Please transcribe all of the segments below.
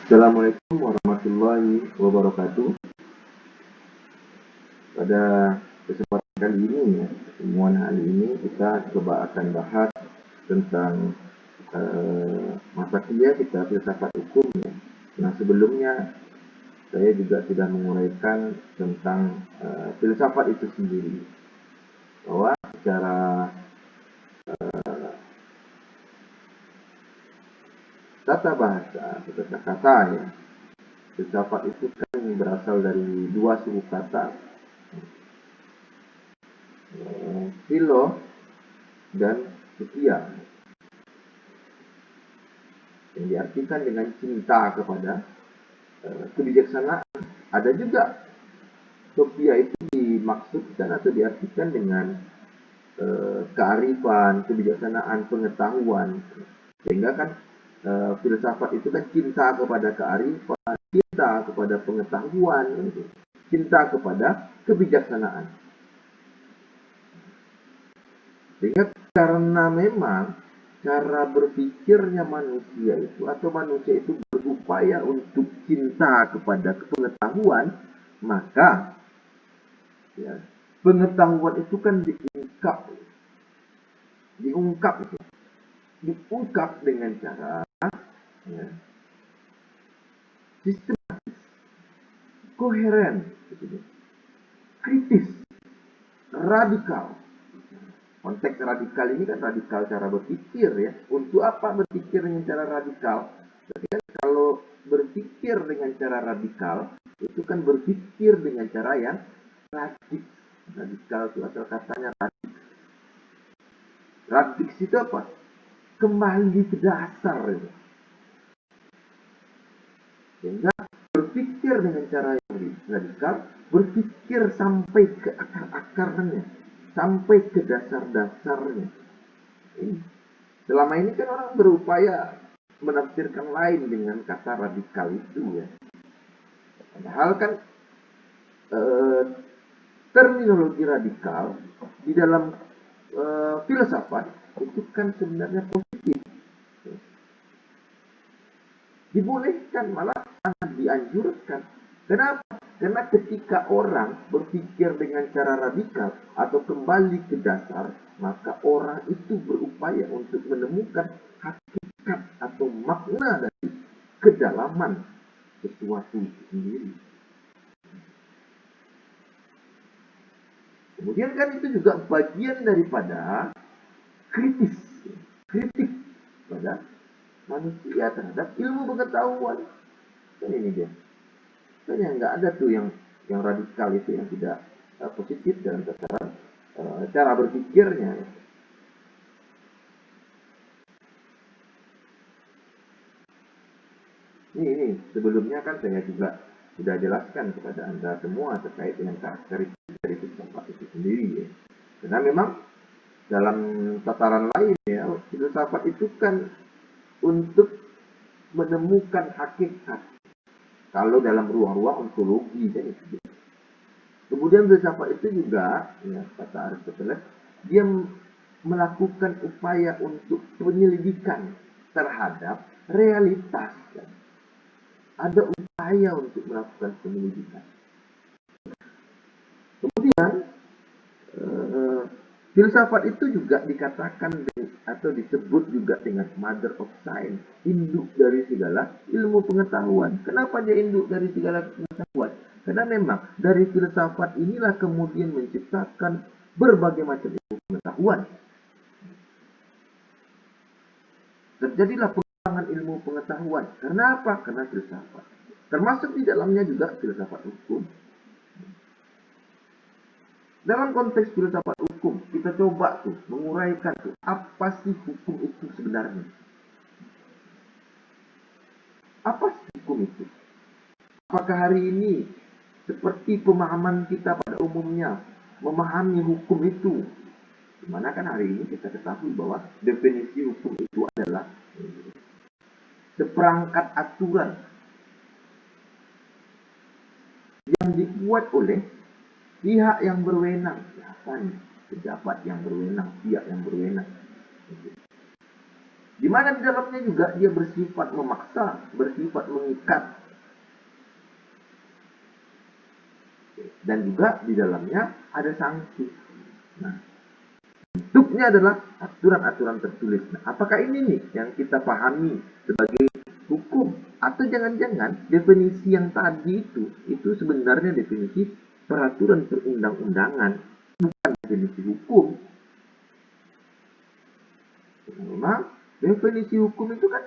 Assalamualaikum warahmatullahi wabarakatuh. Pada kesempatan kali ini pertemuan hari ini kita coba akan bahas tentang mata kuliah kita filsafat hukum ya. Nah, sebelumnya saya juga sudah menguraikan tentang filsafat itu sendiri, bahwa secara tata bahasa atau tata kata ya, filsafat itu kan berasal dari dua suku kata, philo dan sophia, yang diartikan dengan cinta kepada kebijaksanaan. Ada juga sophia itu dimaksudkan atau diartikan dengan kearifan, kebijaksanaan, pengetahuan. Sehingga kan filsafat itu kan cinta kepada kearifan, cinta kepada pengetahuan, cinta kepada kebijaksanaan. Sehingga karena memang cara berpikirnya manusia itu, atau manusia itu berupaya untuk cinta kepada pengetahuan, maka ya, pengetahuan itu kan diungkap dengan cara ya, sistematis, koheren, kritis, radikal. Konteks radikal ini kan radikal cara berpikir ya. Untuk apa berpikir dengan cara radikal? Berarti kan kalau berpikir dengan cara radikal, itu kan berpikir dengan cara yang radik. Radikal itu asal katanya radik. Radik itu apa? Kembali ke dasar itu. Sehingga berpikir dengan cara yang radikal, berpikir sampai ke akar-akarnya, sampai ke dasar-dasarnya. Selama ini kan orang berupaya menafsirkan lain dengan kata radikal itu ya. Padahal kan terminologi radikal di dalam filsafat itu kan sebenarnya positif. Dibolehkan, malah sangat dianjurkan. Kenapa? Karena ketika orang berpikir dengan cara radikal atau kembali ke dasar, maka orang itu berupaya untuk menemukan hakikat atau makna dari kedalaman sesuatu itu sendiri. Kemudian kan itu juga bagian daripada kritik pada manusia terhadap ilmu pengetahuan. Kan ini dia. Kan yang nggak ada tuh yang radikal itu, yang tidak positif dalam tataran cara berpikirnya. Ini sebelumnya kan saya juga sudah jelaskan kepada Anda semua terkait dengan karakteristik dari filsafat itu sendiri ya. Karena memang dalam tataran lain ya, filsafat itu kan untuk menemukan hakikat. Kalau dalam ruang-ruang ontologi kan itu. Kemudian filsafat itu juga, ya, kata Aristoteles, dia melakukan upaya untuk penyelidikan terhadap realitas. Kan. Ada upaya untuk melakukan penyelidikan. Kemudian filsafat itu juga dikatakan atau disebut juga dengan mother of science, induk dari segala ilmu pengetahuan. Kenapa dia induk dari segala pengetahuan? Karena memang dari filsafat inilah kemudian menciptakan berbagai macam ilmu pengetahuan. Terjadilah pengembangan ilmu pengetahuan. Karena apa? Karena filsafat. Termasuk di dalamnya juga filsafat hukum. Dalam konteks filsafat hukum, kita coba tuh menguraikan tuh apa sih hukum itu sebenarnya. Apa sih hukum itu? Apakah hari ini seperti pemahaman kita pada umumnya memahami hukum itu? Dimana kan hari ini kita ketahui bahwa definisi hukum itu adalah seperangkat aturan yang dibuat oleh pihak yang berwenang. Siapa nih? Pejabat yang berwenang, pihak yang berwenang. mana di dalamnya juga dia bersifat memaksa, bersifat mengikat. Dan juga di dalamnya ada sanksi. Nah, bentuknya adalah aturan-aturan tertulis. Nah, apakah ini nih yang kita pahami sebagai hukum? Atau jangan-jangan definisi yang tadi itu sebenarnya definisi peraturan perundang-undangan, bukan definisi hukum. Memang definisi hukum itu kan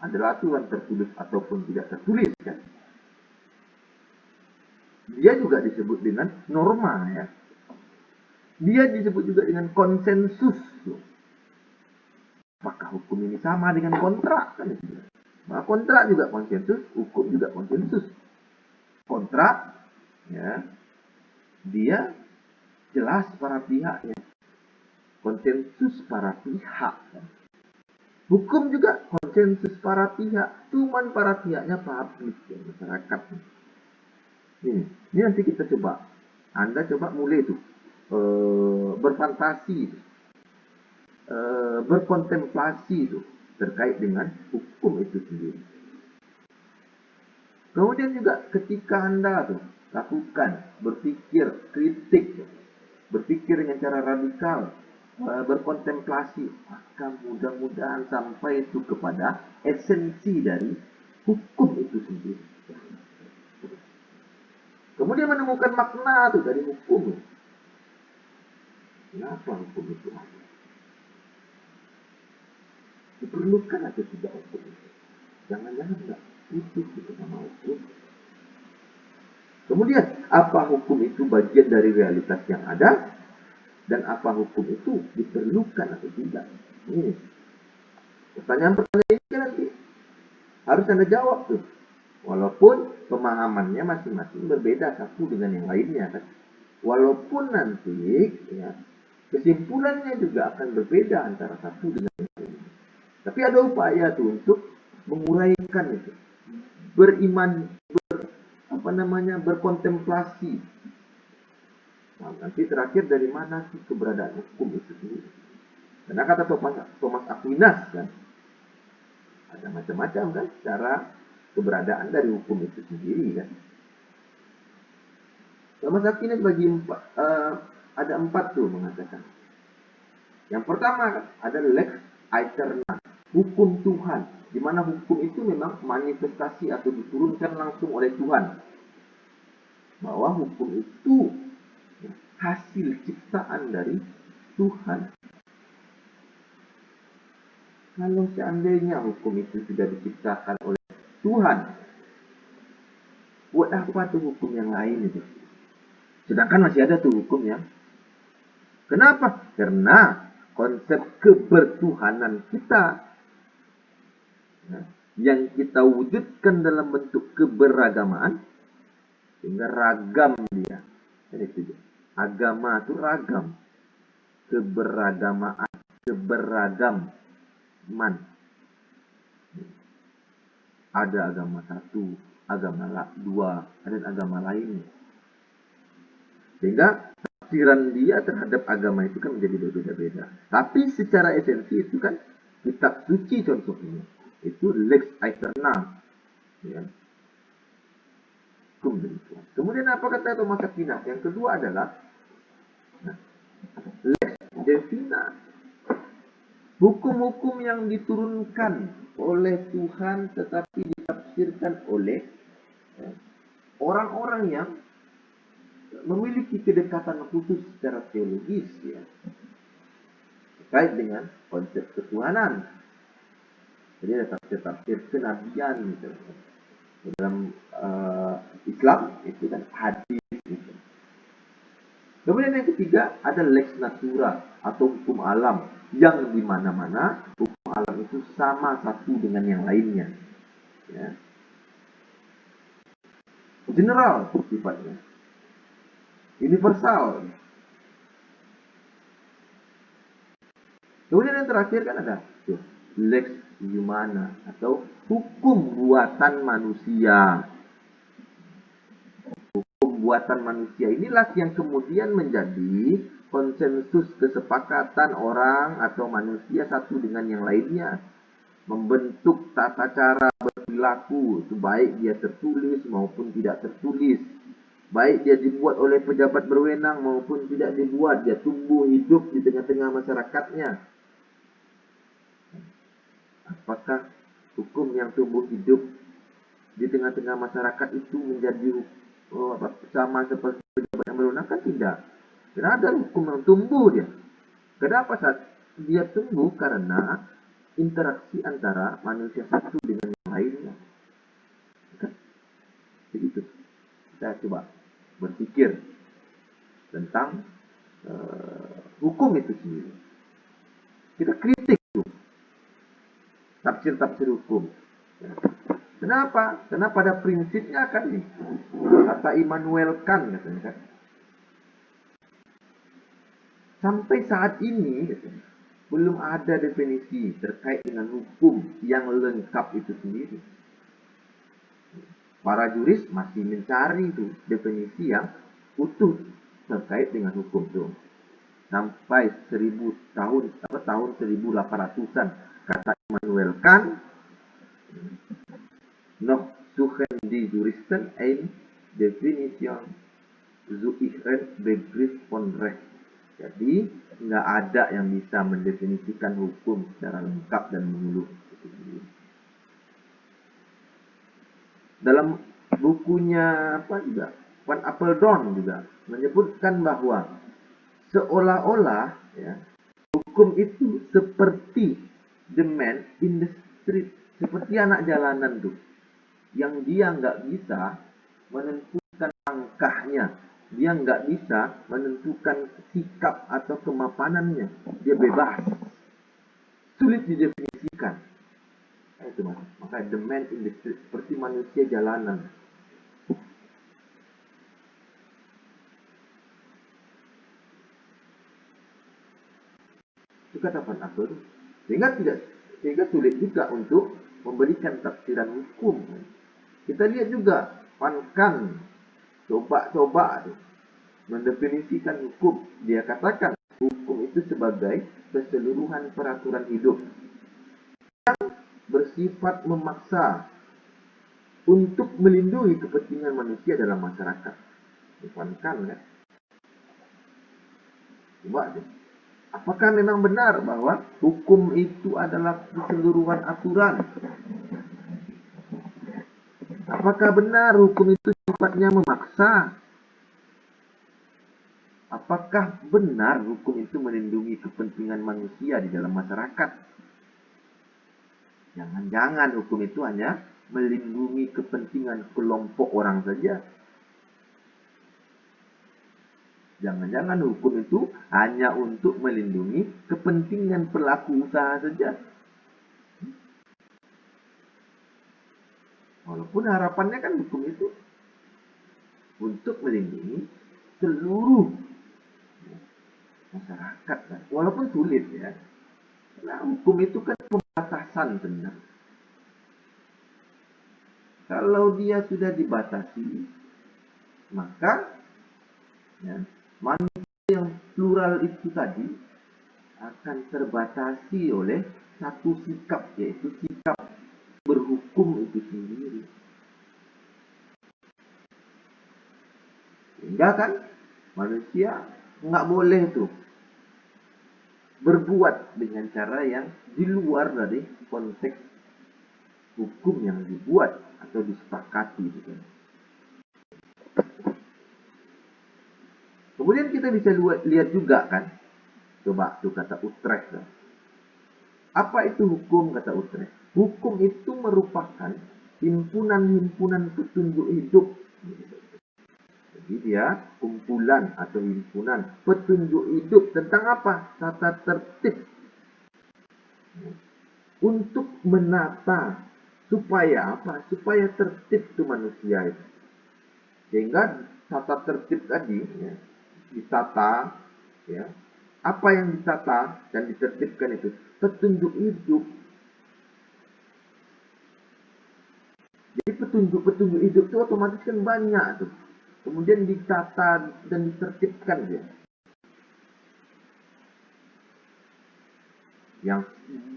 adalah aturan tertulis ataupun tidak tertulis kan. Dia juga disebut dengan norma ya. Dia disebut juga dengan konsensus. Apakah hukum ini sama dengan kontrak kan? Nah, kontrak juga konsensus, hukum juga konsensus. Kontrak ya, dia jelas para pihaknya. Konsensus para pihak kan? Hukum juga konsensus para pihak, cuman para pihaknya publik ya, masyarakat. Ini nanti kita coba. Anda coba mulai tuh berfantasi, berkontemplasi tuh terkait dengan hukum itu sendiri. Kemudian juga ketika Anda tuh lakukan berpikir kritik, berpikir dengan cara radikal, berkontemplasi, maka mudah-mudahan sampai itu kepada esensi dari hukum itu sendiri. Kemudian menemukan makna tuh dari hukum. Kenapa hukum itu ada? Diperlukan atau tidak hukum itu? Jangan-jangan nggak butuh itu sama hukum. Kemudian, apa hukum itu bagian dari realitas yang ada? Dan apa hukum itu diperlukan atau tidak? Ini pertanyaan-pertanyaan ini nanti harus Anda jawab tuh. Walaupun pemahamannya masing-masing berbeda satu dengan yang lainnya kan. Walaupun nanti ya, kesimpulannya juga akan berbeda antara satu dengan yang lainnya. Tapi ada upaya tuh untuk menguraikan itu. Berkontemplasi. Nah, nanti terakhir dari mana sih keberadaan hukum itu sendiri? Karena kata Thomas Aquinas kan, ada macam-macam kan cara keberadaan dari hukum itu sendiri kan. Thomas Aquinas bagi ada 4 tuh mengatakan. Yang pertama ada lex aeterna, hukum Tuhan, di mana hukum itu memang manifestasi atau diturunkan langsung oleh Tuhan. Bahwa hukum itu hasil ciptaan dari Tuhan. Kalau seandainya hukum itu sudah diciptakan oleh Tuhan, buat apa tuh hukum yang lain itu? Sedangkan masih ada tuh hukum yang. Kenapa? Karena konsep kebertuhanan kita yang kita wujudkan dalam bentuk keberagamaan, sehingga ragam dia. Itu agama itu ragam, keberagamaan, keberagaman. Ada agama satu, agama dua, ada agama lain. Sehingga tafsiran dia terhadap agama itu kan menjadi berbeda-beda. Tapi secara esensi itu kan kitab suci contohnya. Itu lex aeterna. Ya. Kemudian apa kata Thomas Aquinas? Yang kedua adalah lex divina. Hukum-hukum yang diturunkan oleh Tuhan tetapi ditafsirkan oleh orang-orang yang memiliki kedekatan khusus secara teologis ya, terkait dengan konsep ketuhanan. Jadi ada tafsir kenabian gitu. Dalam Islam itu kan hadis gitu. Kemudian yang ketiga ada lex natura atau hukum alam, yang di mana-mana hukum alam itu sama satu dengan yang lainnya. Ya. General sifatnya, universal. Kemudian yang terakhir kan ada lex humana atau hukum buatan manusia. Hukum buatan manusia inilah yang kemudian menjadi konsensus kesepakatan orang atau manusia satu dengan yang lainnya. membentuk tata cara berperilaku, itu baik dia tertulis maupun tidak tertulis, baik dia dibuat oleh pejabat berwenang maupun tidak dibuat, dia tumbuh hidup di tengah-tengah masyarakatnya. Apakah hukum yang tumbuh hidup di tengah-tengah masyarakat itu menjadi sama seperti pejabat yang berwenang? Kan tidak. Karena ada hukum yang tumbuh dia. Kenapa saat dia tumbuh? Karena interaksi antara manusia satu dengan yang lainnya. Kan? Begitu. Kita coba berpikir tentang hukum itu sendiri. Kita kritik tuh tafsir-tafsir hukum. Kenapa? Karena pada prinsipnya kan kata Immanuel Kant katanya kan, sampai saat ini katanya, belum ada definisi terkait dengan hukum yang lengkap itu sendiri. Para juris masih mencari itu definisi yang utuh terkait dengan hukum tuh. Sampai 1000 tahun tahun 1800-an kata Immanuel Kant, noch suchen die Juristen ein Definition zu ihrem Begriff von Recht. Jadi nggak ada yang bisa mendefinisikan hukum secara lengkap dan menyeluruh. Dalam bukunya apa juga, Van Apeldoorn juga menyebutkan bahwa seolah-olah ya, hukum itu seperti the man in the street, seperti anak jalanan tuh, yang dia nggak bisa menentukan langkahnya, dia nggak bisa menentukan sikap atau kemapanannya, dia bebas, sulit didefinisikan. Nah, itu mas, maka the man in the street, seperti manusia jalanan. Itu kata Van Apel, sehingga sulit juga untuk memberikan tafsiran hukum. Kita lihat juga Van Kant coba mendefinisikan hukum. Dia katakan hukum itu sebagai keseluruhan peraturan hidup yang bersifat memaksa untuk melindungi kepentingan manusia dalam masyarakat. Van Kant kan. Coba deh. Apakah memang benar bahwa hukum itu adalah keseluruhan aturan? Apakah benar hukum itu sifatnya memaksa? Apakah benar hukum itu melindungi kepentingan manusia di dalam masyarakat? Jangan-jangan hukum itu hanya melindungi kepentingan kelompok orang saja. Jangan-jangan hukum itu hanya untuk melindungi kepentingan pelaku usaha saja. Walaupun harapannya kan hukum itu untuk melindungi seluruh masyarakat kan. Walaupun sulit ya. Nah, hukum itu kan pembatasan sebenarnya. Kalau dia sudah dibatasi, maka ya, manusia yang plural itu tadi akan terbatasi oleh satu sikap, yaitu sikap berhukum itu sendiri. Sehingga kan manusia nggak boleh tuh berbuat dengan cara yang di luar dari konteks hukum yang dibuat atau disepakati gitu. Kemudian kita bisa lihat juga kan, coba tuh kata Utrecht kan. Apa itu hukum kata Utrecht? Hukum itu merupakan himpunan-himpunan petunjuk hidup. Jadi dia kumpulan atau himpunan petunjuk hidup tentang apa? Tata tertib. Untuk menata supaya apa? Supaya tertib itu manusia itu. Sehingga tata tertib tadi ya, ditata ya. Apa yang ditata dan ditertibkan itu petunjuk hidup. Jadi petunjuk-petunjuk hidup itu otomatis kan banyak tuh. Kemudian ditata dan ditertibkan dia. Yang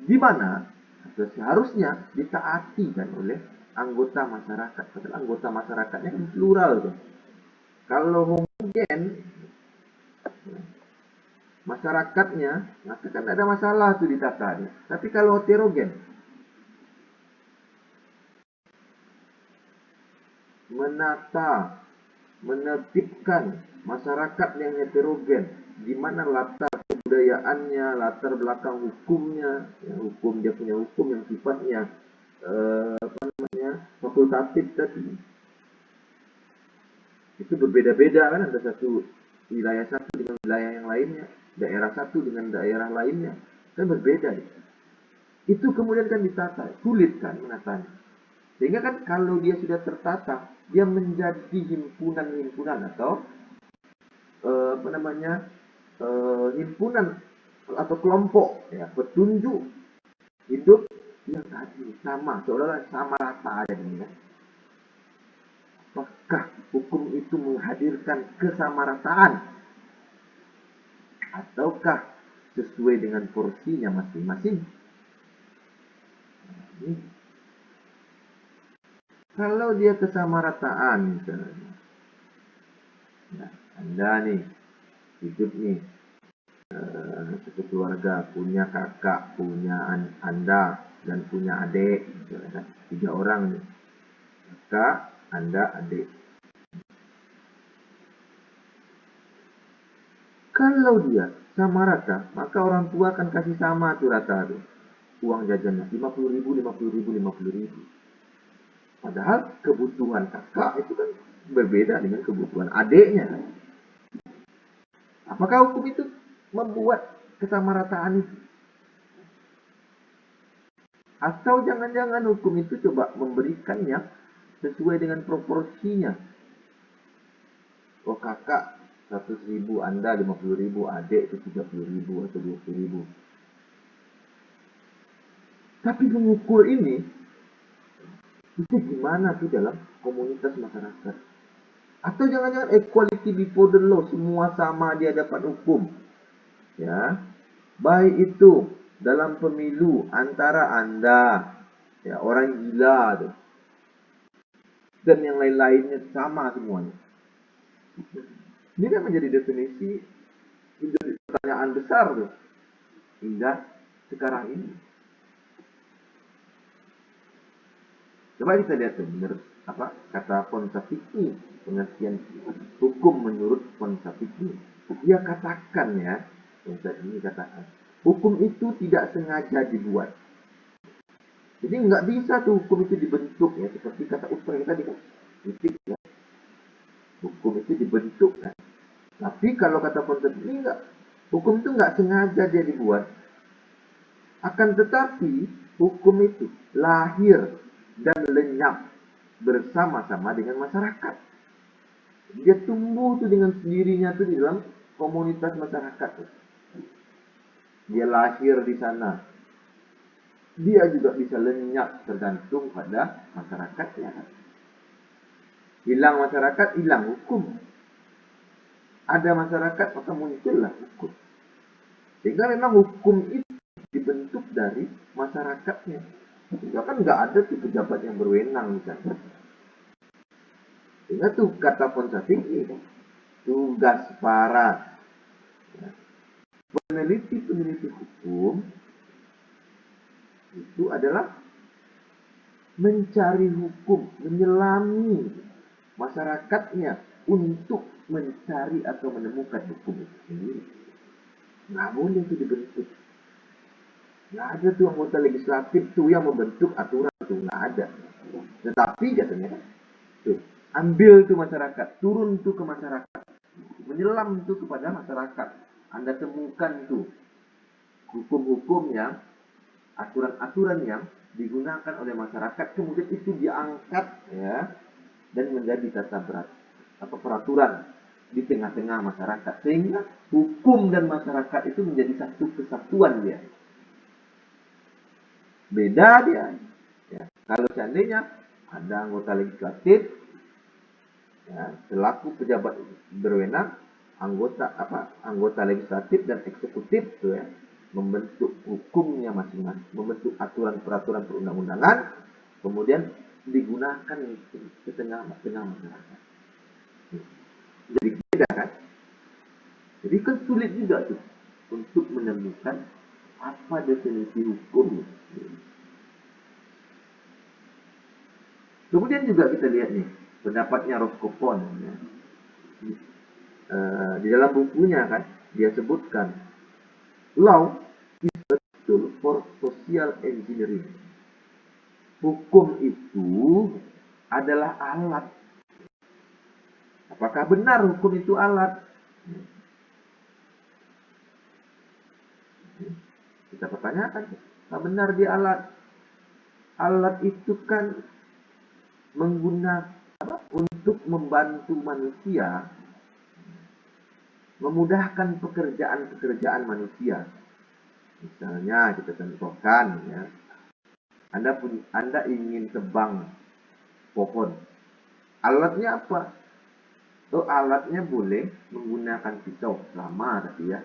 di mana seharusnya ditaati kan oleh anggota masyarakat. Padahal anggota masyarakatnya kan plural tuh. Kalau homogen masyarakatnya, maka kan ada masalah tuh ditata. Tapi kalau heterogen, menata, menertibkan masyarakat yang heterogen, di mana latar kebudayaannya, latar belakang hukumnya, ya, hukum dia punya hukum yang sifatnya fakultatif tadi, itu berbeda-beda kan, ada satu wilayah satu dengan wilayah yang lainnya, daerah satu dengan daerah lainnya, kan berbeda. Itu kemudian kan ditata, sulit kan menatanya. Sehingga kan kalau dia sudah tertata, dia menjadi himpunan-himpunan atau himpunan atau kelompok, ya, petunjuk hidup yang tadi sama, seolah-olah sama rata ada ini kan. Apakah hukum itu menghadirkan kesamarataan ataukah sesuai dengan porsinya masing-masing? Kalau dia kesamarataan misalnya, nah, Anda nih hidup nih satu keluarga, punya kakak, punya Anda dan punya adik, misalnya, 3 orang nih, kakak, Anda, adik. Kalau dia sama rata, maka orang tua akan kasih sama tuh rata tuh uang jajannya 50.000, 50.000, 50.000. Padahal kebutuhan kakak itu kan berbeda dengan kebutuhan adiknya. Apakah hukum itu membuat kesamarataan itu? Atau jangan-jangan hukum itu coba memberikannya sesuai dengan proporsinya. Oh kakak 100.000, Anda 50.000, adik itu 30.000 atau 20.000. Tapi mengukur ini itu gimana tuh dalam komunitas masyarakat? Atau jangan-jangan equality before the law, semua sama di hadapan hukum. Ya, baik itu dalam pemilu antara Anda, ya, orang gila tuh, dan yang lain-lainnya sama semuanya. Ini kan menjadi definisi, menjadi pertanyaan besar tuh hingga sekarang ini. Coba kita lihat tuh, menurut apa kata Ponsatiki, pengertian hukum menurut Ponsatiki. Dia katakan ya, Ponsatiki katakan, hukum itu tidak sengaja dibuat. Jadi nggak bisa tuh hukum itu dibentuk ya, seperti kata Utrecht tadi kan, titik ya. Hukum itu dibentuk kan. Tapi kalau kata Ponsatiki enggak, hukum itu nggak sengaja dia dibuat. Akan tetapi hukum itu lahir dan lenyap bersama-sama dengan masyarakat. Dia tumbuh tuh dengan sendirinya tuh di dalam komunitas masyarakat tuh. Dia lahir di sana. Dia juga bisa lenyap tergantung pada masyarakatnya. Hilang masyarakat, hilang hukum. Ada masyarakat, maka muncullah hukum. Sehingga memang hukum itu dibentuk dari masyarakatnya. Sehingga kan nggak ada tuh pejabat yang berwenang misalnya. Sehingga tuh kata Ponsatiki, tugas para peneliti-peneliti hukum itu adalah mencari hukum, menyelami masyarakatnya untuk mencari atau menemukan hukum itu sendiri. Nggak boleh itu dibentuk. Nggak ada tuh anggota legislatif tuh yang membentuk aturan tuh, nggak ada. Tetapi katanya tuh, ambil tuh masyarakat, turun tuh ke masyarakat, menyelam tuh kepada masyarakat. Anda temukan tuh hukum-hukum yang, aturan-aturan yang digunakan oleh masyarakat, kemudian itu diangkat ya dan menjadi tata berat atau peraturan di tengah-tengah masyarakat, sehingga hukum dan masyarakat itu menjadi satu kesatuan dia. Beda dia. Ya. Kalau seandainya ada anggota legislatif, ya, selaku pejabat berwenang, anggota legislatif dan eksekutif tuh ya, membentuk hukumnya masing-masing, membentuk aturan-peraturan perundang-undangan, kemudian digunakan itu ke tengah-tengah masyarakat. Jadi beda kan? Jadi kan sulit juga tuh untuk menemukan apa definisi hukum. Kemudian juga kita lihat nih pendapatnya Roscoe. Ya. Di dalam bukunya kan dia sebutkan law is a tool for social engineering. Hukum itu adalah alat. Apakah benar hukum itu alat? Kita pertanyakan, apakah benar dia alat? Alat itu kan menggunakan untuk membantu manusia, memudahkan pekerjaan-pekerjaan manusia. Misalnya kita contohkan ya, Anda ingin tebang pohon. Alatnya apa? Alatnya boleh menggunakan pisau lama tapi ya.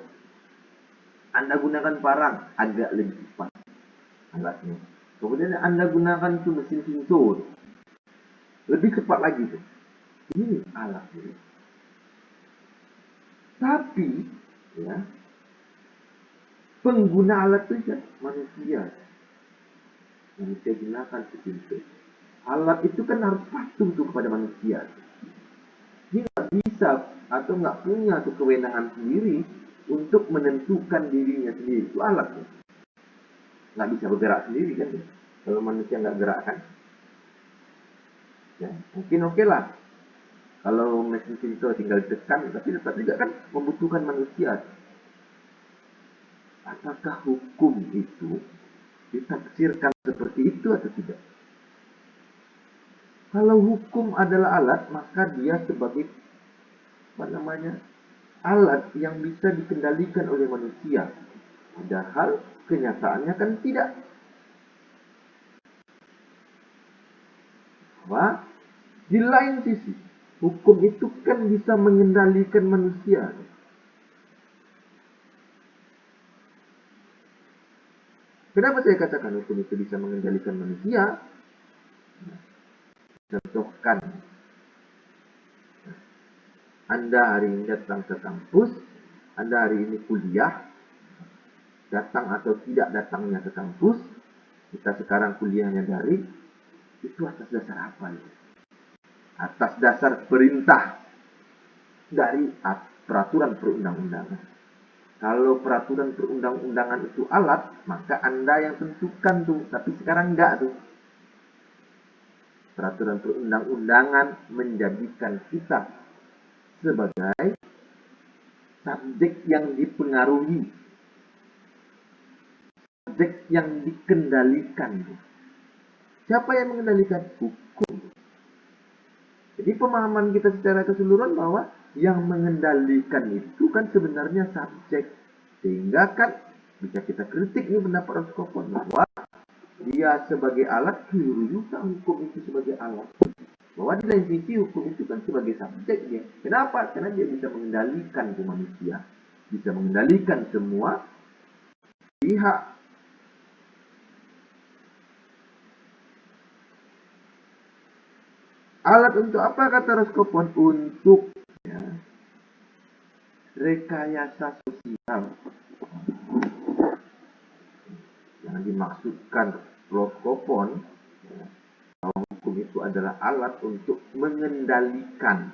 Anda gunakan parang agak lebih cepat alatnya. Kemudian Anda gunakan itu mesin pintu lebih cepat lagi tuh. Ini alatnya. Tapi ya pengguna alat itu ya manusia. Manusia gunakan pintu. Alat itu kan harus patuh tuh kepada manusia. Dia nggak bisa atau nggak punya tuh kewenangan sendiri untuk menentukan dirinya sendiri. Itu alatnya. Nggak bisa bergerak sendiri kan. Kalau manusia nggak gerak kan. Ya, mungkin oke lah. Kalau mesin pintu tinggal ditekan, tapi tetap juga kan membutuhkan manusia. Apakah hukum itu ditafsirkan seperti itu atau tidak? Kalau hukum adalah alat, maka dia sebagai alat yang bisa dikendalikan oleh manusia. Padahal kenyataannya kan tidak. Wah, di lain sisi, hukum itu kan bisa mengendalikan manusia. Kenapa saya katakan hukum itu bisa mengendalikan manusia? Contohkan, Anda hari ini datang ke kampus, Anda hari ini kuliah, datang atau tidak datangnya ke kampus, kita sekarang kuliahnya daring, itu atas dasar apa itu? Atas dasar perintah dari peraturan perundang-undangan. Kalau peraturan perundang-undangan itu alat, maka Anda yang tentukan tuh, tapi sekarang enggak tuh. Peraturan perundang-undangan menjadikan kita sebagai subjek yang dipengaruhi, subjek yang dikendalikan. Siapa yang mengendalikan? Hukum. Jadi pemahaman kita secara keseluruhan bahwa yang mengendalikan itu kan sebenarnya subjek. Sehingga kan bisa kita kritik nih pendapat Roscoe bahwa dia sebagai alat, keliru juga hukum itu sebagai alat. Bahwa di lain sisi hukum itu kan sebagai subjek dia. Kenapa? Karena dia bisa mengendalikan manusia. Bisa mengendalikan semua pihak. Alat untuk apa kata Roscoe? Untuk ya, rekayasa sosial. Yang dimaksudkan Roscoe bahwa hukum itu adalah alat untuk mengendalikan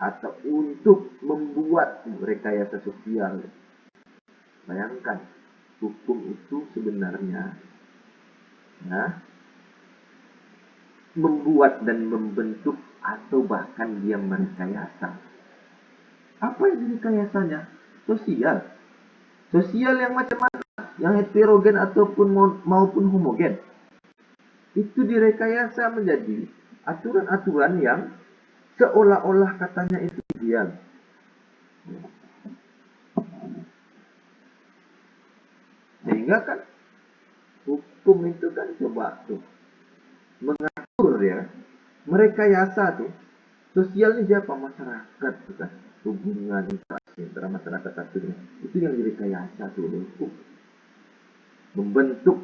atau untuk membuat rekayasa sosial. Bayangkan, hukum itu sebenarnya ya, membuat dan membentuk atau bahkan dia merekayasa. Apa yang direkayasanya? Sosial. Sosial yang macam mana? Yang heterogen ataupun maupun homogen. Itu direkayasa menjadi aturan-aturan yang seolah-olah katanya itu ideal. Sehingga kan hukum itu kan coba tuh mengatur ya, merekayasa tuh Sosial ini siapa? Masyarakat, bukan? Hubungan interaksi antara masyarakat satu dengan itu yang direkayasa oleh hukum. Membentuk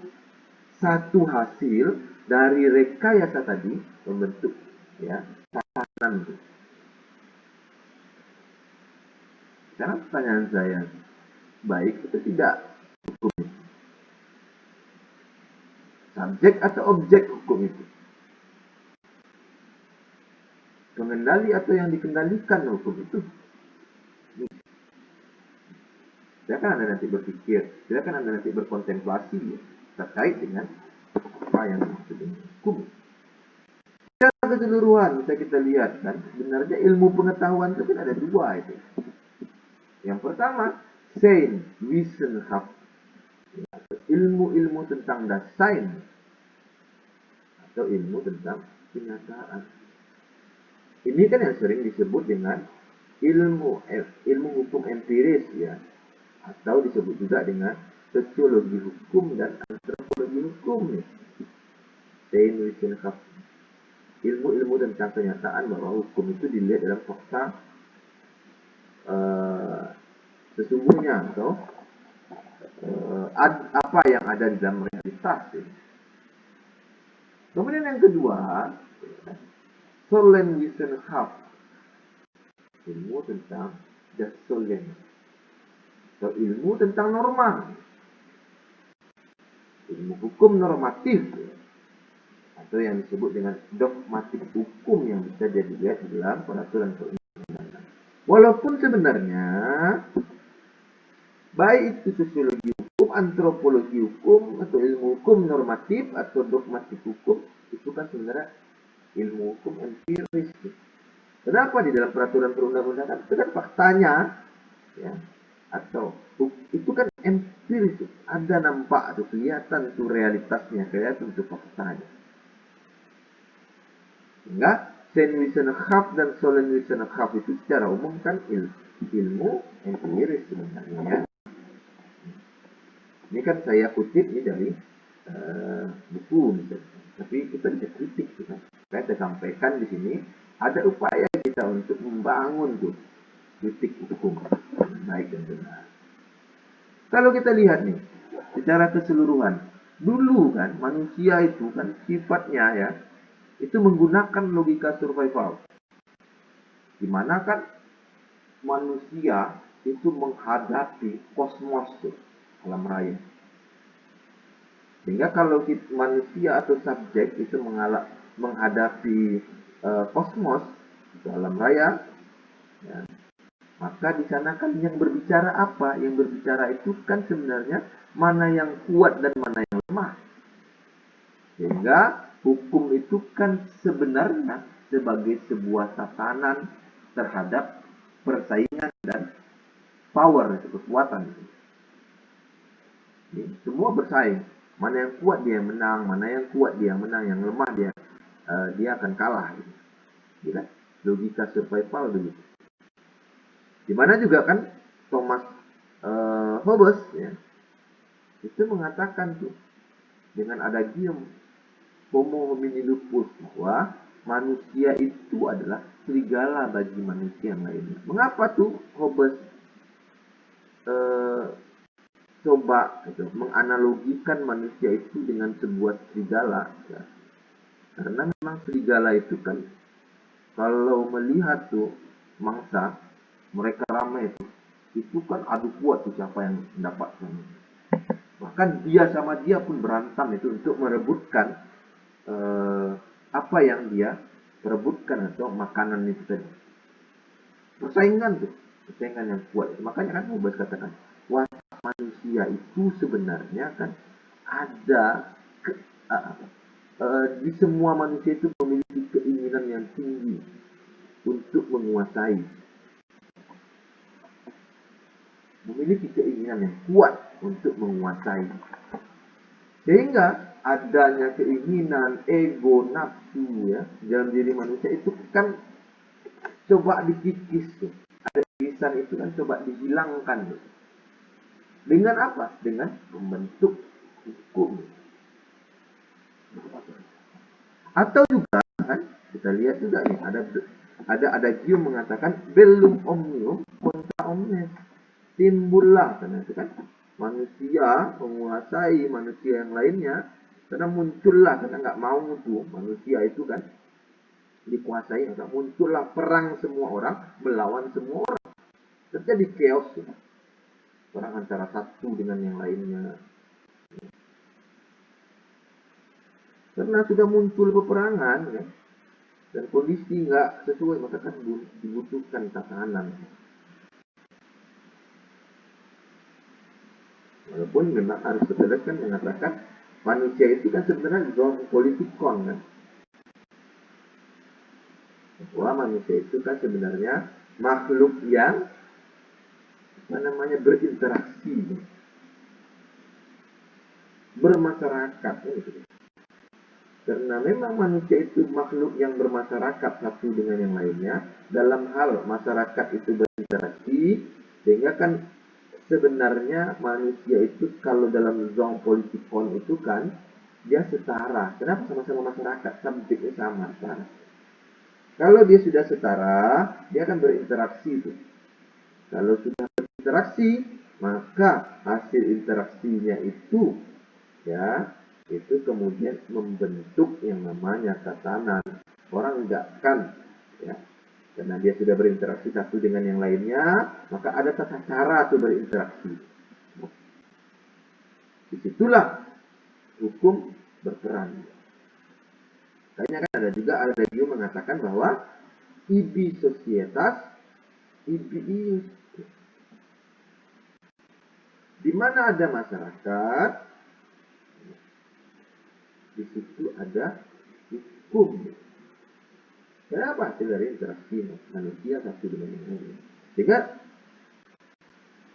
satu hasil dari rekayasa tadi, membentuk ya tatanan itu. Sekarang pertanyaan saya, baik atau tidak hukum itu? Subjek atau objek hukum itu? Pengendali atau yang dikendalikan hukum itu? Silakan Anda nanti berpikir, silakan Anda nanti berkontemplasi ya, terkait dengan apa yang dimaksud dengan hukum. Secara keseluruhan bisa kita lihat kan, sebenarnya ilmu pengetahuan itu kan ada dua itu. Yang pertama, Sein Wissenschaft, ilmu-ilmu tentang Dasein atau ilmu tentang kenyataan. Ini kan yang sering disebut dengan ilmu hukum empiris ya, atau disebut juga dengan sosiologi hukum dan antropologi hukum nih. Sein Wissenschaft, ilmu-ilmu tentang kenyataan bahwa hukum itu dilihat dalam fakta sesungguhnya atau apa yang ada di dalam realitas ya. Kemudian yang kedua, Sollen Wissenschaft, ilmu tentang das Sollen atau ilmu tentang norma, ilmu hukum normatif atau yang disebut dengan dogmatik hukum yang bisa dilihat di dalam peraturan perundang-undangan. Walaupun sebenarnya baik itu sosiologi hukum, antropologi hukum, atau ilmu hukum normatif atau dogmatik hukum, itu kan sebenarnya ilmu hukum empiris. Kenapa di dalam peraturan perundang-undangan itu kan faktanya ya, atau itu kan empiris, ada nampak tuh, kelihatan tuh realitasnya, kelihatan tuh faktanya. Sehingga Sein Wissenschaft dan Sollen Wissenschaft itu secara umum kan ilmu empiris sebenarnya. Ini kan saya kutip ini dari buku misalnya. Tapi kita bisa kritik kan. Saya sampaikan di sini ada upaya kita untuk membangun tuh kritik hukum baik dan benar. Kalau kita lihat nih secara keseluruhan, dulu kan manusia itu kan sifatnya ya itu menggunakan logika survival. Dimana kan manusia itu menghadapi kosmos tuh, alam raya. Sehingga kalau manusia atau subjek itu menghadapi kosmos, alam raya, ya, maka di sana kan yang berbicara apa? Yang berbicara itu kan sebenarnya mana yang kuat dan mana yang lemah. Sehingga hukum itu kan sebenarnya sebagai sebuah tatanan terhadap persaingan dan power, kekuatan. Semua bersaing. Mana yang kuat dia yang menang, mana yang kuat dia yang menang, yang lemah dia akan kalah. Gitu. Logika survival begitu. Dimana juga kan Thomas Hobbes ya, itu mengatakan tuh dengan adagium Homo homini lupus, bahwa manusia itu adalah serigala bagi manusia yang lainnya. Mengapa tuh Hobbes coba gitu, menganalogikan manusia itu dengan sebuah serigala ya. Karena memang serigala itu kan kalau melihat tuh mangsa mereka ramai itu kan adu kuat tuh siapa yang mendapatkan. Bahkan dia sama dia pun berantem itu untuk merebutkan apa yang dia perebutkan atau makanan itu tadi. Persaingan tuh, persaingan yang kuat. Makanya kan Hobbes katakan watak manusia itu sebenarnya kan ada di semua manusia itu memiliki keinginan yang tinggi untuk menguasai, memiliki keinginan yang kuat untuk menguasai, sehingga adanya keinginan, ego, nafsu ya dalam diri manusia itu kan coba dikikis tuh. Ada kirisan itu kan coba dihilangkan tuh. Dengan apa? Dengan membentuk hukum. Atau juga kan kita lihat juga nih ada adagium mengatakan bellum omnium contra omnes. Timbullah, karena itu kan manusia menguasai manusia yang lainnya, karena muncullah, karena nggak mau tuh manusia itu kan dikuasai, maka muncullah perang semua orang melawan semua orang. Terjadi chaos ya. Perang antara satu dengan yang lainnya. Karena sudah muncul peperangan ya, dan kondisi nggak sesuai, maka kan dibutuhkan tatanan. Walaupun memang Aristoteles kan mengatakan manusia itu kan sebenarnya zoon politikon kan. Bahwa manusia itu kan sebenarnya makhluk yang berinteraksi, bermasyarakat gitu. Karena memang manusia itu makhluk yang bermasyarakat satu dengan yang lainnya, dalam hal masyarakat itu berinteraksi, sehingga kan sebenarnya manusia itu kalau dalam zoon politikon itu kan dia setara. Kenapa? Sama-sama masyarakat, subjeknya sama, setara. Kalau dia sudah setara, dia akan berinteraksi itu. Kalau sudah berinteraksi, maka hasil interaksinya itu ya itu kemudian membentuk yang namanya tatanan. Orang enggak kan ya, karena dia sudah berinteraksi satu dengan yang lainnya, maka ada tata cara tuh berinteraksi. Disitulah hukum berperan. Kayaknya kan ada juga Adagium mengatakan bahwa ibi societas ibi ius. Di mana ada masyarakat, di situ ada hukum. Kenapa? Hasil dari interaksi manusia satu dengan yang lain. Sehingga,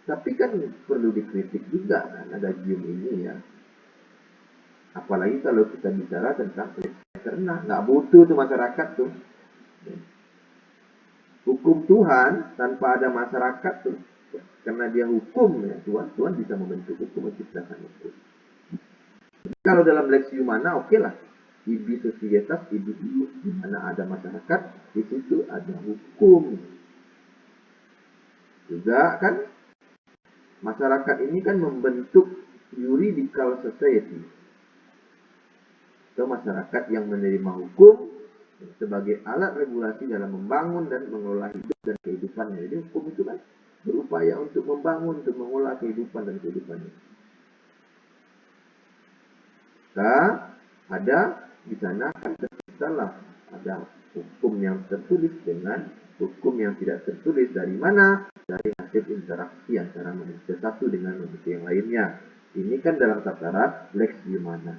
tapi kan perlu dikritik juga kan Adagium ini ya. Apalagi kalau kita bicara tentang karena nggak butuh tuh masyarakat tuh. Hukum Tuhan tanpa ada masyarakat tuh. Karena dia hukum ya, Tuhan bisa membentuk hukum, menciptakan hukum. Kalau dalam Lex Humana oke lah. Ibi societas, ibi ius, di mana ada masyarakat, di situ ada hukum. Juga kan masyarakat ini kan membentuk juridical society. Atau masyarakat yang menerima hukum sebagai alat regulasi dalam membangun dan mengelola hidup dan kehidupannya. Jadi hukum itu kan berupaya untuk membangun, untuk mengolah kehidupan dan kehidupannya. Nah, ada di sana kan terciptalah ada hukum yang tertulis dengan hukum yang tidak tertulis. Dari mana? Dari hasil interaksi antara manusia satu dengan manusia yang lainnya. Ini kan dalam tataran Lex Humana.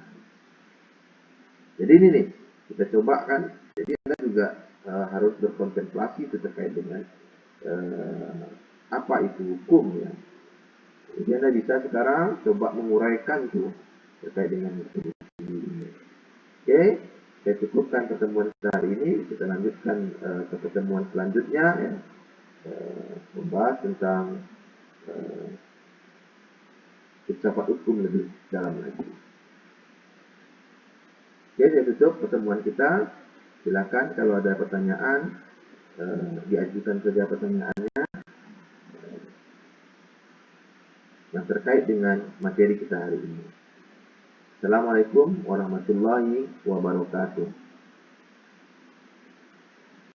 Jadi ini nih, kita coba kan. Jadi Anda juga harus berkontemplasi terkait dengan apa itu hukum ya. Jadi Anda bisa sekarang coba menguraikan tuh terkait dengan hukum ini. Oke, saya cukupkan pertemuan kita hari ini. Kita lanjutkan ke pertemuan selanjutnya ya. Membahas tentang filsafat hukum lebih dalam lagi. Oke, saya tutup pertemuan kita. Silakan kalau ada pertanyaan, diajukan saja pertanyaannya yang terkait dengan materi kita hari ini. Assalamualaikum warahmatullahi wabarakatuh.